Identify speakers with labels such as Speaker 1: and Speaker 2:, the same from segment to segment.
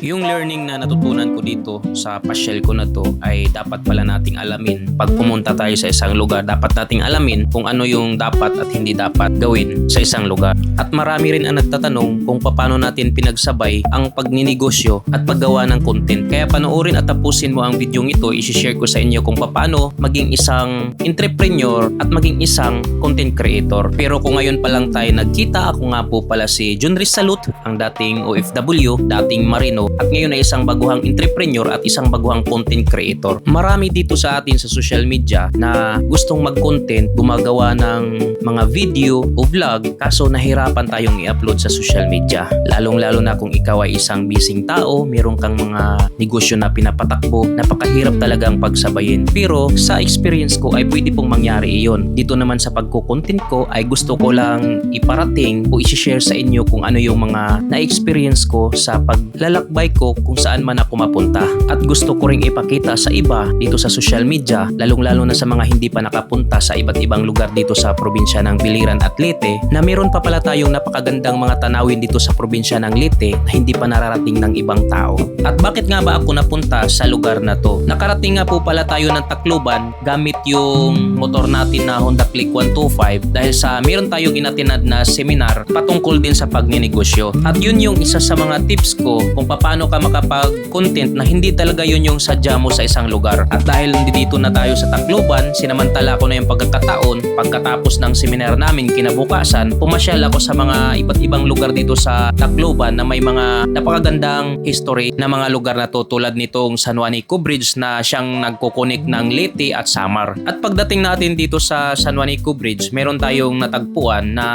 Speaker 1: Yung learning na natutunan ko dito sa pasyal ko na to ay dapat pala nating alamin. Pag pumunta tayo sa isang lugar, dapat nating alamin kung ano yung dapat at hindi dapat gawin sa isang lugar. At marami rin ang nagtatanong kung paano natin pinagsabay ang pagninegosyo at paggawa ng content. Kaya panoorin at tapusin mo ang video ito. I-share ko sa inyo kung paano maging isang entrepreneur at maging isang content creator. Pero kung ngayon pa lang tayo nagkita, ako nga po pala si Junris Salut, ang dating OFW, dating Marino, at ngayon ay isang baguhang entrepreneur at isang baguhang content creator. Marami dito sa atin sa social media na gustong mag-content, gumagawa ng mga video o vlog, kaso nahirapan tayong i-upload sa social media. Lalong-lalo na kung ikaw ay isang busy tao, meron kang mga negosyo na pinapatakbo, napakahirap talagang pagsabayin. Pero sa experience ko ay pwede pong mangyari iyon. Dito naman sa pagko-content ko ay gusto ko lang iparating o i-share sa inyo kung ano yung mga na-experience ko sa paglalakbay ko kung saan man ako mapunta. At gusto ko ring ipakita sa iba dito sa social media, lalong-lalo na sa mga hindi pa nakapunta sa iba't ibang lugar dito sa probinsya ng Biliran at Leyte, na meron pa pala tayong napakagandang mga tanawin dito sa probinsya ng Leyte na hindi pa nararating ng ibang tao. At bakit nga ba ako napunta sa lugar na to? Nakarating nga po pala tayo ng Tacloban gamit yung motor natin na Honda Click 125 dahil sa meron tayong inatinad na seminar patungkol din sa pagninegosyo. At yun yung isa sa mga tips ko kung paano ka makapag-content na hindi talaga yun yung sadya mo sa isang lugar. At dahil dito na tayo sa Tacloban, sinamantala ko na yung pagkakataon. Pagkatapos ng seminar namin kinabukasan, pumasyal ako sa mga iba't ibang lugar dito sa Tacloban na may mga napakagandang history na mga lugar na to, tulad nitong San Juanico Bridge na siyang nagkukunik ng Leyte at Samar. At pagdating natin dito sa San Juanico Bridge, meron tayong natagpuan na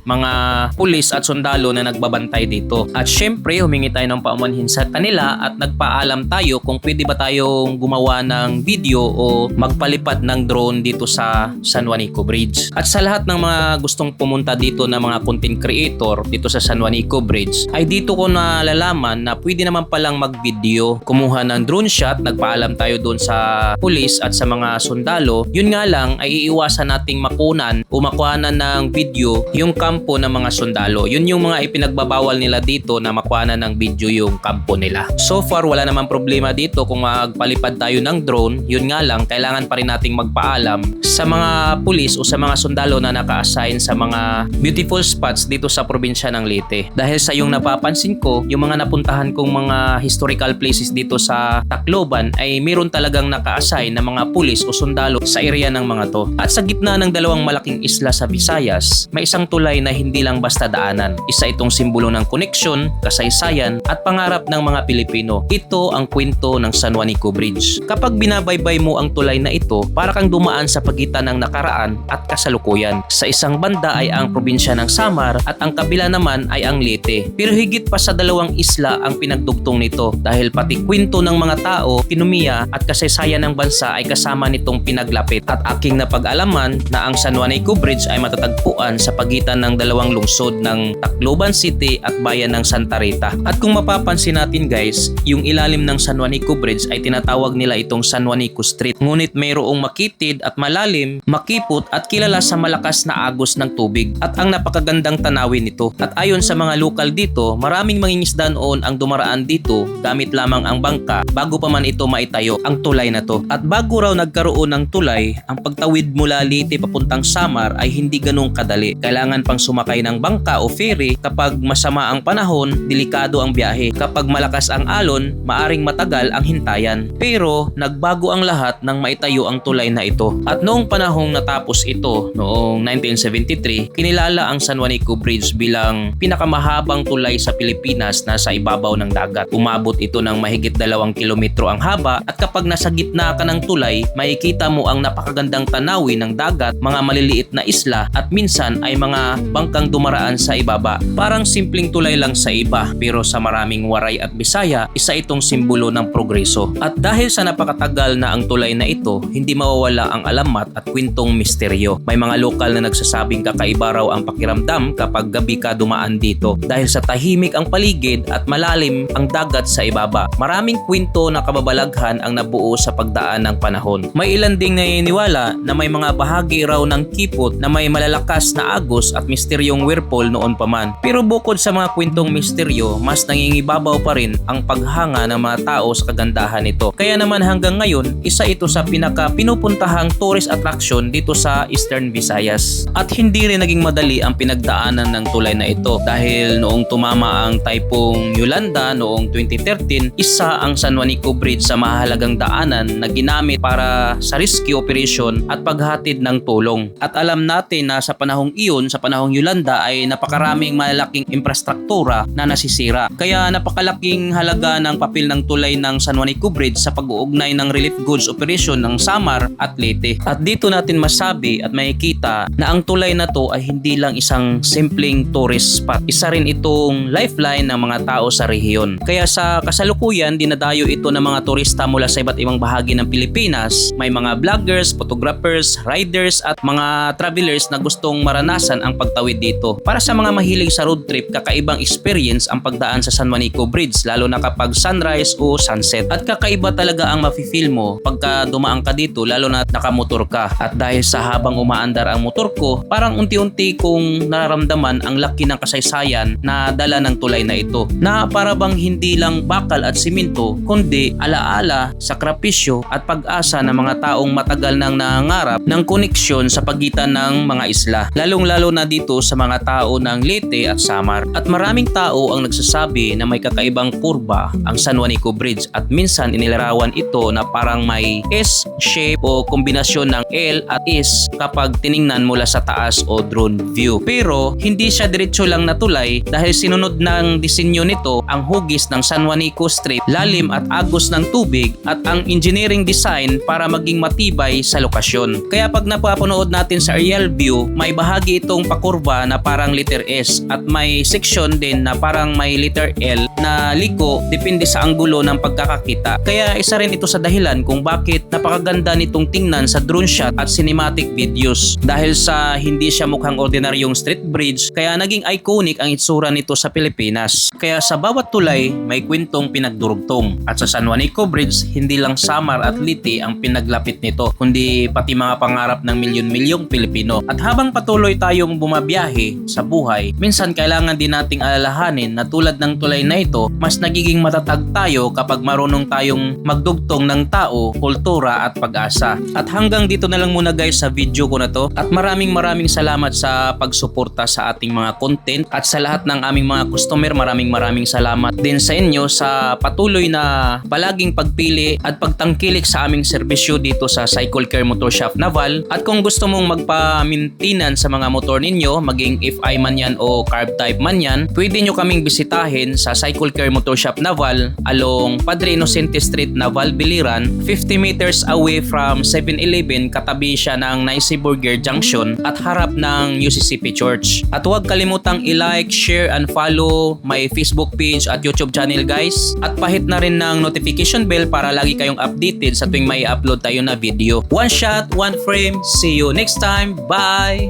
Speaker 1: mga pulis at sundalo na nagbabantay dito. At syempre, humingi tayo ng paumanhin sa kanila at nagpaalam tayo kung pwede ba tayong gumawa ng video o magpalipad ng drone dito sa San Juanico Bridge. At sa lahat ng mga gustong pumunta dito na mga content creator dito sa San Juanico Bridge, ay dito ko nalalaman na pwede naman palang mag-video. Kumuha ng drone shot, nagpaalam tayo doon sa pulis at sa mga sundalo. Yun nga lang ay iiwasan nating makunan o makuhanan ng video yung kampo ng mga sundalo. Yun yung mga ipinagbabawal nila dito na makuhanan ng video yung kampo nila. So far, wala namang problema dito kung magpalipad tayo ng drone. Yun nga lang, kailangan pa rin nating magpaalam sa mga pulis o sa mga sundalo na naka-assign sa mga beautiful spots dito sa probinsya ng Leyte. Dahil sa yung napapansin ko, yung mga napuntahan kong mga historical places dito sa Tacloban ay meron talagang naka-assign na mga pulis o sundalo sa area ng mga to. At sa gitna ng dalawang malaking isla sa Visayas, may isang tulay na hindi lang basta daanan. Isa itong simbolo ng koneksyon, kasaysayan at pangarap ng mga Pilipino. Ito ang kwento ng San Juanico Bridge. Kapag binabaybay mo ang tulay na ito, para kang dumaan sa pagitan ng nakaraan at kasalukuyan. Sa isang banda ay ang probinsya ng Samar at ang kabila naman ay ang Leyte. Pero higit pa sa dalawang isla ang pinagdugtong nito dahil pati kwento ng mga tao, ekonomiya at kasaysayan ng bansa ay kasama nitong pinaglapit. At aking napag-alaman na ang San Juanico Bridge ay matatagpuan sa pagitan ng dalawang lungsod ng Tacloban City at bayan ng Santa Rita. At kung mapapansin natin guys, yung ilalim ng San Juanico Bridge ay tinatawag nila itong San Juanico Street. Ngunit mayroong makitid at malalim, makipot at kilala sa malakas na agos ng tubig at ang napakagandang tanawin nito. At ayon sa mga lokal dito, maraming mangingisda noon ang dumaraan dito gamit lamang ang bangka bago pa man ito maitayo ang tulay na to. At bago raw nagkaroon ng tulay, ang pagtawid mula Leyte papuntang Samar ay hindi ganong kadali. Kailangan pang sumakay ng bangka o ferry. Kapag masama ang panahon, delikado ang biyahe. Kapag malakas ang alon, maaring matagal ang hintayan. Pero nagbago ang lahat nang maitayo ang tulay na ito. At noong panahong natapos ito, noong 1973, kinilala ang San Juanico Bridge bilang pinakamahabang tulay sa Pilipinas na sa ibabaw ng dagat. Umabot ito ng mahigit 2 kilometro ang haba at kapag nasa gitna ka ng tulay, makikita mo ang napakagandang tanawin ng dagat, mga maliliit na isla at minsan ay mga bangkang dumaraan sa ibaba. Parang simpleng tulay lang sa iba, pero sa maraming Waray at Bisaya, isa itong simbolo ng progreso. At dahil sa napakatagal na ang tulay na ito, hindi mawawala ang alamat at kwentong misteryo. May mga lokal na nagsasabing kakaiba raw ang pakiramdam kapag gabi ka dumaan dito dahil sa tahimik ang paligid at malalim ang dagat sa ibaba. Maraming kwento na kababalaghan ang nabuo sa pagdaan ng panahon. May ilan ding naniniwala na may mga bahagi raw ng kipot na may malalakas na agos at misteryong whirlpool noon pa man. Pero bukod sa mga kwentong misteryo, mas nangingibabaw pa rin ang paghanga ng mga tao sa kagandahan nito. Kaya naman hanggang ngayon, isa ito sa pinaka pinupuntahang tourist attraction dito sa Eastern Visayas. At hindi rin naging madali ang pinagdaanan ng tulay na ito dahil noong tumama ang Typhoon Yolanda noong 2013, isa ang San Juanico Bridge sa mahalagang daanan na ginamit para sa rescue operation at paghatid ng tulong. At alam natin na sa panahong iyon, sa panahong Yolanda ay napakaraming malalaking infrastruktura na nasisira. Kaya napakalaking halaga ng papel ng tulay ng San Juanico Bridge sa pag-uugnay ng relief goods operation ng Samar at Leyte. At dito natin masabi at makikita na ang tulay na to ay hindi lang isang simpleng tourist spot. Isa rin itong lifeline ng mga tao sa rehiyon. Kaya sa kasalukuyan, dinadayo ito ng mga turista mula sa iba't ibang bahagi ng Pilipinas. May mga vloggers, photographers, riders at mga travelers na gustong maranasan ang pagtawid dito. Para sa mga mahilig sa road trip, kakaibang experience ang pagdaan sa San Juanico Bridge lalo na kapag sunrise o sunset. At kakaiba talaga ang mafe-feel mo pagka dumaan ka dito lalo na nakamotor ka. At dahil sa habang umaandar ang motor ko, parang unti-unti kong nararamdaman ang laki ng kasaysayan na dala ng tulay na ito. Na para bang hindi lang bakal at simento kundi alaala, sakripisyo at pag-asa ng mga taong matagal nang nangangarap ng koneksyon sa pagitan ng mga isla. Lalong-lalo na dito sa mga tao ng Leyte at Samar. At maraming tao ang nagsasabi na may kakaibang kurba ang San Juanico Bridge at minsan inilarawan ito na parang may S shape o kombinasyon ng L at S kapag tiningnan mula sa taas o drone view. Pero hindi siya diretso lang na tulay dahil sinunod ng disenyo nito ang hugis ng San Juanico Strip, lalim at agos ng tubig at ang engineering design para maging matibay sa lokasyon. Kaya pag napapanood natin sa aerial view, may bahagi itong pakurba na parang letter S at may section din na parang may letter L na liko depende sa anggulo ng pagkakakita. Kaya isa rin ito sa dahilan kung bakit napakaganda nitong tingnan sa drone shot at cinematic videos. Dahil sa hindi siya mukhang ordinaryong street bridge, kaya naging iconic ang itsura nito sa Pilipinas. Kaya sa bawat tulay, may kwentong pinagdurugtong. At sa San Juanico Bridge, hindi lang Samar at Leyte ang pinaglapit nito, kundi pati mga pangarap ng milyon-milyong Pilipino. At habang patuloy tayong bumabiyahe sa buhay, minsan kailangan din nating alalahanin na tulad ng tulay na ito, mas nagiging matatag tayo kapag marunong tayong magdugtong ng tao, kultura at pag-asa. At hanggang dito na lang muna guys sa video ko na to. At maraming salamat sa pagsuporta sa ating mga content at sa lahat ng aming mga customer, maraming salamat din sa inyo sa patuloy na palaging pagpili at pagtangkilik sa aming serbisyo dito sa Cycle Care Motor Shop Naval. At kung gusto mong magpa-maintenance sa mga motor ninyo, maging FI man yan o carb type man yan, pwede nyo kaming bisitahin sa Cycle Care Motor Shop Naval along Padre Inocente Street, Naval, Biliran, 50 meters away from 7-Eleven, katabi siya ng Nice Burger Junction at harap ng UCCP Church. At huwag kalimutang i-like, share and follow my Facebook page at YouTube channel guys. At pahit na rin ng notification bell para lagi kayong updated sa tuwing may upload tayo na video. One shot, one frame. See you next time. Bye!